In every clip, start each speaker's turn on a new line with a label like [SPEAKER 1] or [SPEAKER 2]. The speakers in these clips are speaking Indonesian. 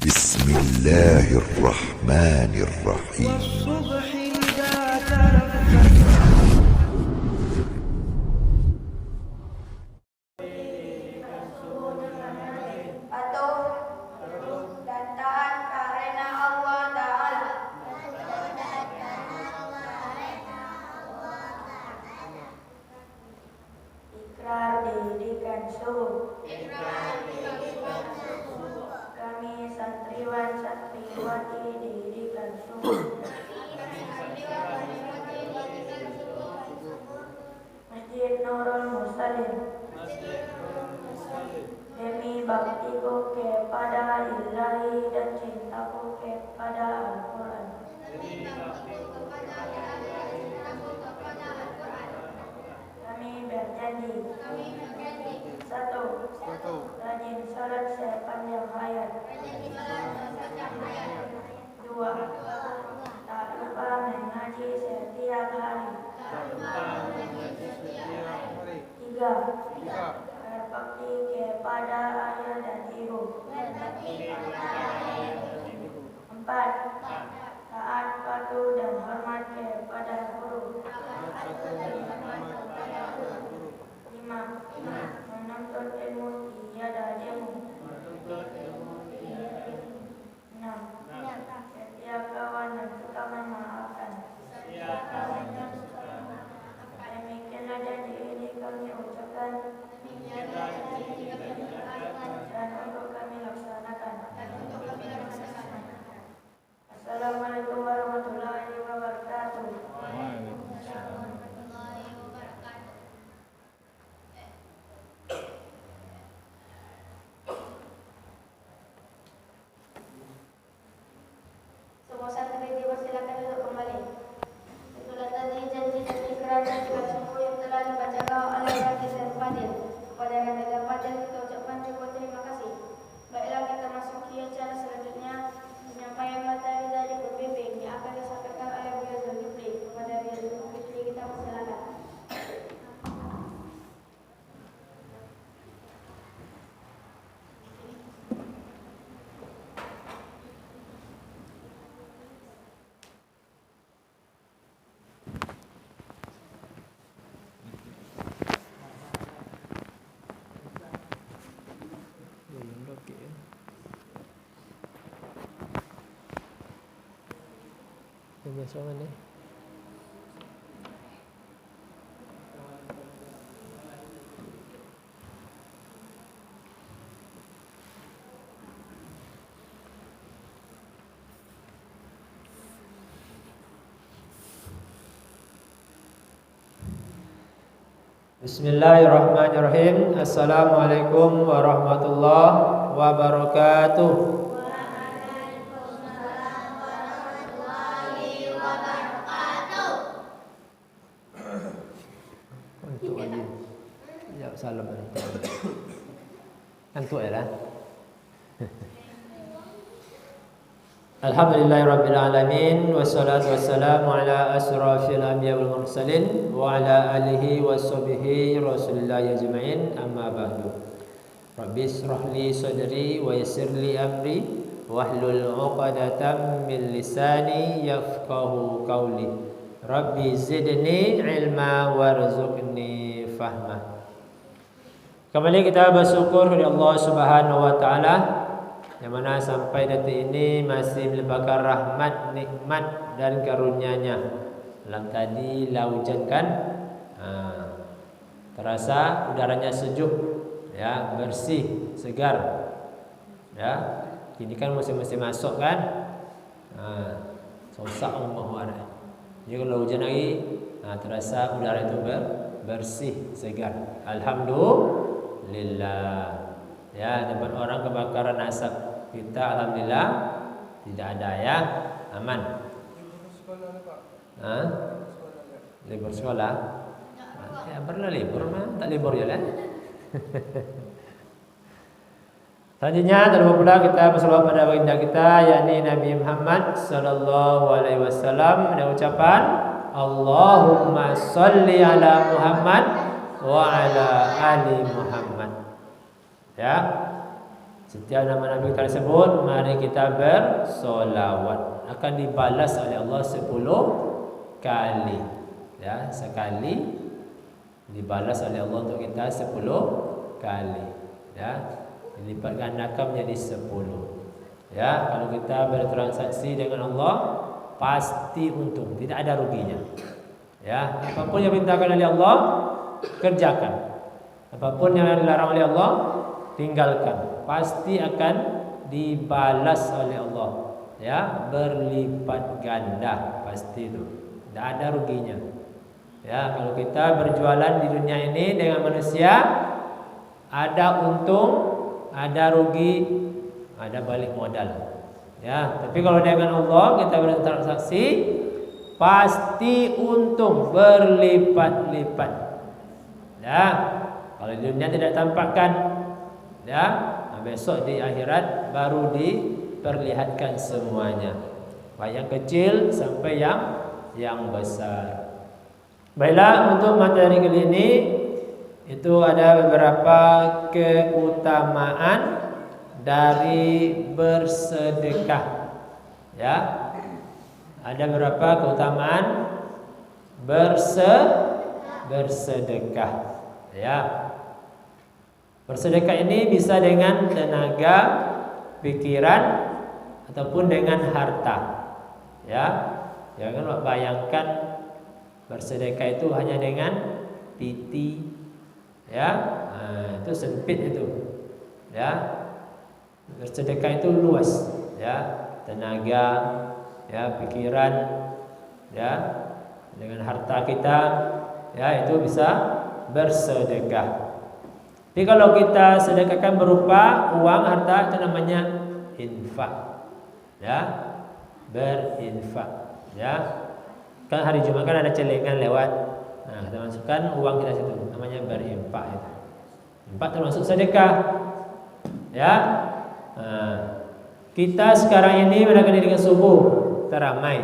[SPEAKER 1] بسم الله الرحمن الرحيم
[SPEAKER 2] والصبح إذا تنفس
[SPEAKER 3] patuh dan taat karena Allah Ta'ala. Ikrar didirikan subuh. Kami santriwan santriwati didirikan subuh. Masjid Nurul Muslim. Demi baktiku kepada Ilahi dan cintaku kepada Al-Quran. Kami berjanji. Satu. Rajin salat sepanjang hayat. Dua. Tak lupa mengaji setiap hari. Tiga. Berbakti kepada ayah dan ibu. Empat. Taat, patuh dan hormat kepada guru. Lima. Menuntut ilmu tiada jemu. Enam. Setia kawan dan suka memaafkan. Demikianlah janji ini kami ucapkan dan untuk kami laksanakan. Assalamualaikum warahmatullahi wabarakatuh. Semua santri dipersilakan duduk kembali. Itulah tadi janji dan ikrar dan juga sungguh yang telah dibacakan oleh Rakyat dan Fadil. Kepada Rakyat dan Fadil kita ucapkan ribuan terima kasih. Baiklah kita masuki acara selanjutnya, penyampaian materi dari pembimbing yang akan disampaikan oleh beliau Zulkifli. Kepada beliau Zulkifli kita persilakan.
[SPEAKER 4] Biasa mana? Bismillahirrahmanirrahim. Assalamualaikum warahmatullahi wabarakatuh. Salam antuk ya lah. Alhamdulillahirabbil alamin wassalatu wassalamu ala asrafil anbiya wal mursalin wa ala alihi washabihi rasulillahi ajmain, amma ba'du. Rabbi ishrah li sadri wa yassir li amri wahlul 'uqdatam min lisani yafqahu qawli. Rabbi zidni ilma warzuqni fahma. Kembali kita bersyukur kepada Allah Subhanahu wa taala yang mana sampai detik ini masih melimpahkan rahmat, nikmat dan karunia-Nya. Malam tadi lah hujan kan? Terasa udaranya sejuk, ya, bersih, segar. Ya. Ini kan musim-musim masuk kan? Susah rumah orang. Jadi kalau hujan lagi, terasa udara itu bersih, segar. Alhamdulillah. Ya, tempat orang kebakaran asap kita alhamdulillah tidak ada, ya, aman. Libur sekolah. Ya, pernah libur mah, tak libur ya lah. Selanjutnya terlebih pula kita bersalawat pada baginda kita yakni Nabi Muhammad sallallahu alaihi wasallam dengan ucapan Allahumma sholli ala Muhammad wa ala ali Muhammad. Ya. Setiap nama Nabi kita sebut, mari kita bersolawat. Akan dibalas oleh Allah 10 kali. Ya, sekali dibalas oleh Allah untuk kita 10 kali. Ya, dilipat gandakan menjadi 10. Ya, kalau kita bertransaksi dengan Allah pasti untung, tidak ada ruginya. Ya, apapun yang diperintahkan oleh Allah kerjakan. Apapun yang dilarang oleh Allah tinggalkan. Pasti akan dibalas oleh Allah. Ya, berlipat ganda pasti itu. Tidak ada ruginya. Ya, kalau kita berjualan di dunia ini dengan manusia, ada untung, ada rugi, ada balik modal. Ya, tapi kalau dengan Allah kita bertransaksi pasti untung berlipat-lipat. Ya, kalau di dunia tidak tampakkan, ya, besok di akhirat baru diperlihatkan semuanya, baik yang kecil sampai yang besar. Baiklah, untuk materi kali ini itu ada beberapa keutamaan dari bersedekah. Ya, ada beberapa keutamaan bersedekah. Ya, bersedekah ini bisa dengan tenaga, pikiran, ataupun dengan harta. Ya, jangan bayangkan bersedekah itu hanya dengan piti. Ya, itu sempit itu. Ya, bersedekah itu luas. Ya, tenaga, ya, pikiran, ya, dengan harta kita, ya, itu bisa bersedekah. Jadi kalau kita sedekahkan berupa uang, harta, itu namanya infak. Ya, berinfak. Ya, kan hari Jumat kan ada celengan lewat. Nah, kita masukkan uang kita situ, namanya berinfak. Itu. Infak termasuk sedekah. Ya, kita sekarang ini mendekati dengan subuh, teramai.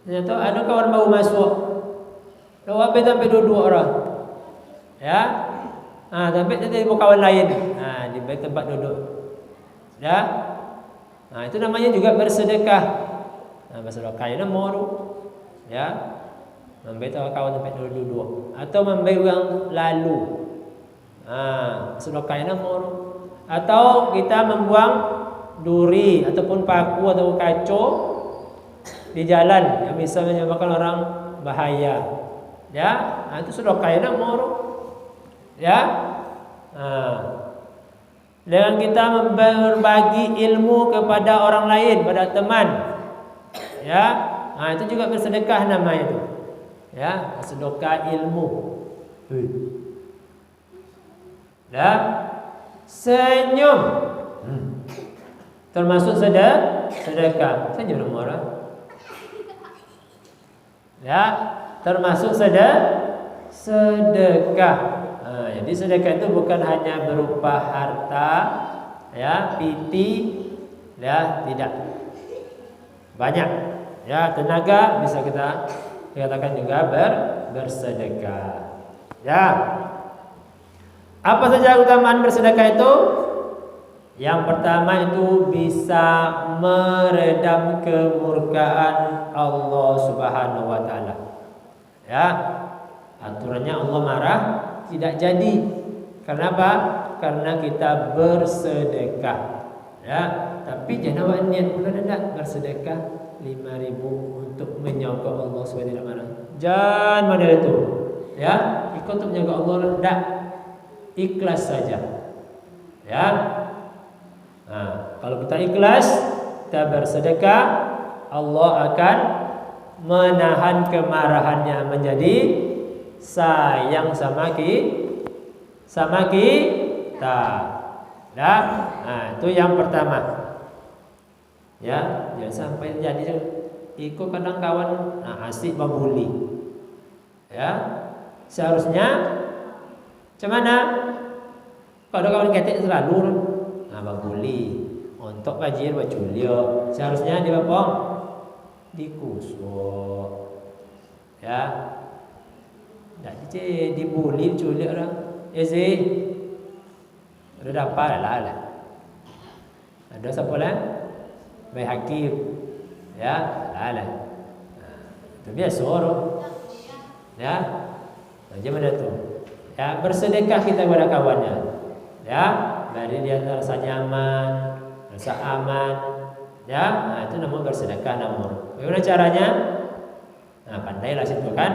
[SPEAKER 4] Ternyata ada kawan baru masuk. Lewat sampai 22 orang. Ya. Sampai tadi kawan lain. Di tempat duduk. Ya. Itu namanya juga bersedekah. Bersedekah itu moru. Ya. Memberi kawan sampai duduk. Atau memberi uang lalu. Sedekah itu moru. Atau kita membuang duri ataupun paku atau kaco di jalan yang bisa menyebabkan orang bahaya. Ya, itu sedekah itu moru. Ya, dengan kita berbagi ilmu kepada orang lain, pada teman, ya, itu juga bersedekah namanya itu, ya, sedekah ilmu. Ya, senyum, termasuk sedekah. Senyum orang, ya, termasuk sedekah. Jadi sedekah itu bukan hanya berupa harta, ya, piti, ya, tidak. Banyak, ya, tenaga bisa kita katakan juga bersedekah. Ya. Apa saja keutamaan bersedekah itu? Yang pertama itu bisa meredam kemurkaan Allah Subhanahu wa taala. Ya. Aturannya Allah marah tidak jadi. Kenapa? Karena kita bersedekah. Ya, tapi jangan niat bulan ada bersedekah 5.000 untuk menyogok Allah supaya tidak marah. Jangan model itu. Ya, ikut untuk menyogok Allah tidak. Ikhlas saja. Ya. Kalau kita ikhlas, kita bersedekah, Allah akan menahan kemarahannya menjadi sayang sama kita. Ya, itu yang pertama. Ya, jangan sampai jadi ikut kadang kawan asik membuli. Ya, seharusnya Cemana? Kalau kawan ketek selalu membuli untuk bajir baculio. Seharusnya di bapong dikusuk. Ya. Tak dibuli culik orang. Udah dapat lah. Ada siapa lah? Baihaqi. Ya, lah. Itu biasa orang. Ya. Macam mana tu? Ya, bersedekah kita kepada kawannya. Ya, bagi dia rasa nyaman, rasa aman. Ya, itu namanya bersedekah namun. Bagaimana caranya? Pandailah situ kan.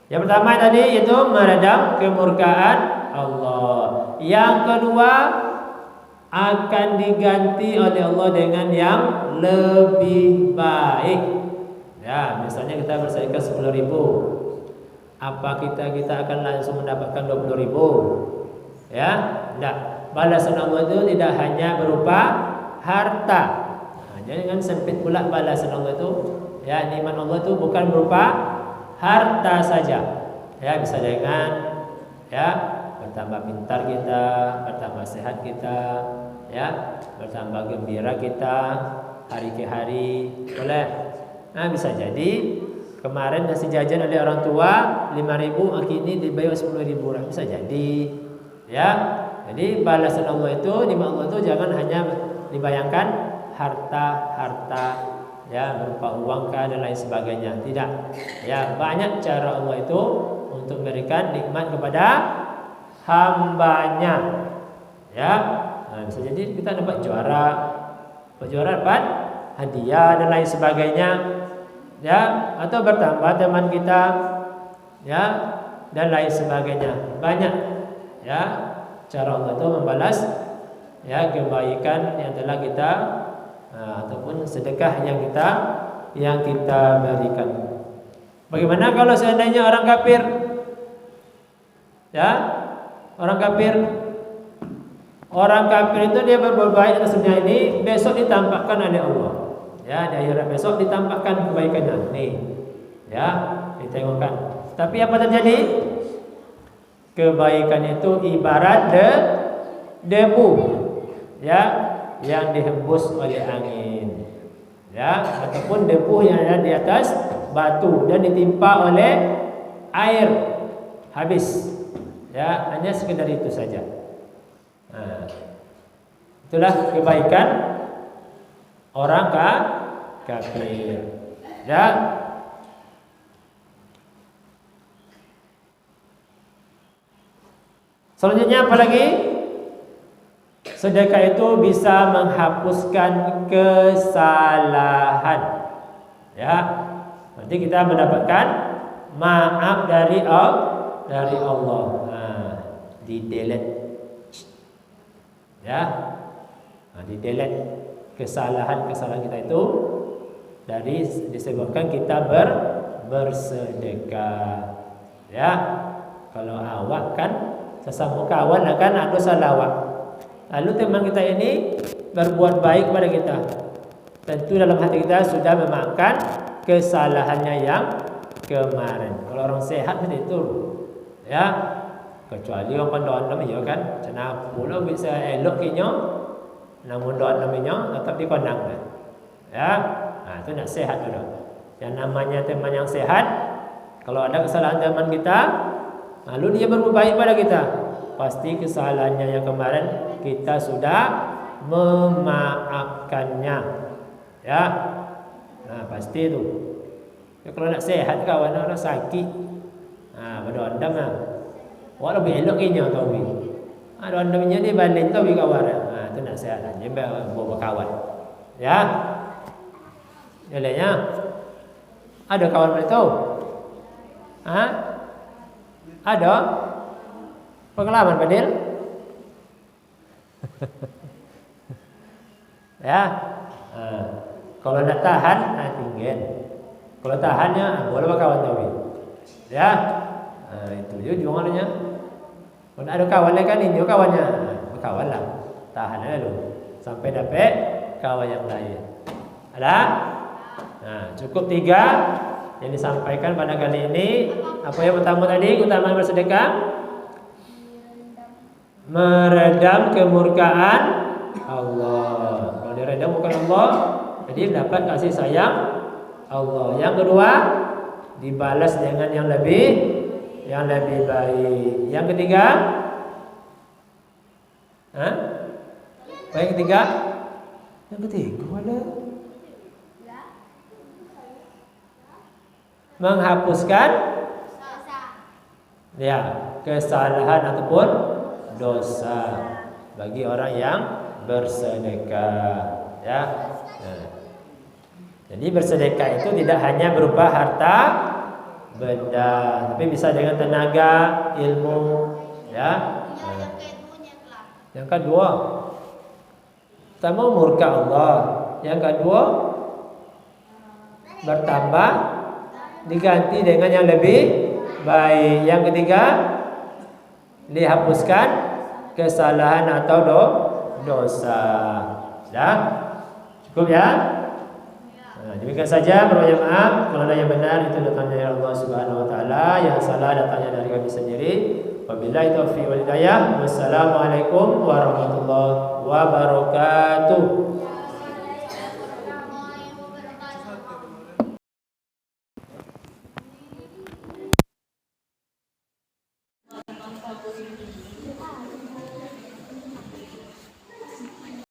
[SPEAKER 4] Yang pertama tadi itu meredam kemurkaan Allah. Yang kedua akan diganti oleh Allah dengan yang lebih baik. Ya, misalnya kita bersedekah 10.000. Apa kita akan langsung mendapatkan 20.000? Ya, tidak. Balasan Allah itu tidak hanya berupa harta. Jangan sempit pula balasan Allah itu. Ya, nikmat Allah itu bukan berupa harta saja. Ya, bisa dengan ya bertambah pintar kita, bertambah sehat kita, ya, bertambah gembira kita hari ke hari. Boleh. Bisa jadi kemarin nasi jajan oleh orang tua 5.000, kini dibayar 10.000. Bisa jadi. Ya. Jadi balasan Allah itu, nikmat Allah itu jangan hanya dibayangkan harta, ya, berupa uang dan lain sebagainya. Tidak. Ya, banyak cara Allah itu untuk memberikan nikmat kepada hambanya. Ya. Bisa jadi kita dapat juara dapat hadiah dan lain sebagainya. Ya, atau bertambah teman kita, ya, dan lain sebagainya. Banyak, ya, cara Allah itu membalas, ya, kebaikan yang telah kita ataupun sedekah yang kita berikan. Bagaimana kalau seandainya orang kafir, ya, orang kafir itu dia berbuat baik atas dunia ini, besok ditampakkan oleh Allah. Ya, di akhirat besok ditampakkan kebaikannya. Nih, ya, ditengokkan. Tapi apa terjadi? Kebaikan itu ibarat debu, ya, yang dihembus oleh angin, ya, ataupun debu yang ada di atas batu dan ditimpa oleh air, habis. Ya, hanya sekedar itu saja. Itulah kebaikan orang kafir. Ya. Selanjutnya apa lagi? Sedekah itu bisa menghapuskan kesalahan. Ya. Nanti kita mendapatkan maaf dari Allah. Di delete. Ya. Di delete kesalahan kita itu dari disebabkan kita bersedekah. Ya. Kalau awak kan sesama kawan akan ada salah awak. Lalu teman kita ini berbuat baik kepada kita. Tentu dalam hati kita sudah memaafkan kesalahannya yang kemarin. Kalau orang sehat seperti itu, ya, kecuali orang pandai ya kan, kenapa pula bisa elok kinyo, namun doa namanya tetap dikondang. Ya, itu nak sehat dulu. Yang namanya teman yang sehat, kalau ada kesalahan teman kita, lalu dia berbuat baik pada kita, pasti kesalahannya yang kemarin kita sudah memaafkannya. Ya, pasti itu. Ya, kalau nak sehat kawan orang sakit, berdoa andam lah. Wah lebih elok inya tahu ni. Doa andamnya dia balik tahu kawan. Itu nak sehat aja bawa kawan. Ya. Jeleknya ada kawan boleh tahu? Ada pengalaman Fadil? Ya. Kalau nak tahan, tinggal. Kalau tahannya boleh kawan tahu. Ya. Itu dia jualannya. Kalau ada kawan lagi kan ini kawannya. Kawan lah. Tahan dulu sampai dapat kawan yang lain. Ada? Cukup 3 yang disampaikan pada kali ini. Apa yang pertama tadi? Keutamaan bersedekah, meredam kemurkaan Allah. Kalau diredam bukan Allah, jadi dapat kasih sayang Allah. Yang kedua, dibalas dengan yang lebih baik. Yang ketiga, Yang ketiga? Yang ketiga ada menghapuskan ya kesalahan ataupun dosa bagi orang yang bersedekah ya. Nah, jadi bersedekah itu tidak hanya berupa harta benda, tapi bisa dengan tenaga, ilmu ya. Nah, yang kedua, pertama murka Allah, yang kedua bertambah diganti dengan yang lebih baik, yang ketiga dihapuskan kesalahan atau dosa. Ya, cukup ya. Nah, demikian saja berbanyak maaf kalau ada yang benar itu datangnya dari Allah Subhanahu wa taala, yang salah datangnya dari kami sendiri. Wabillahi taufiq wal hidayah. Wassalamualaikum warahmatullahi wabarakatuh.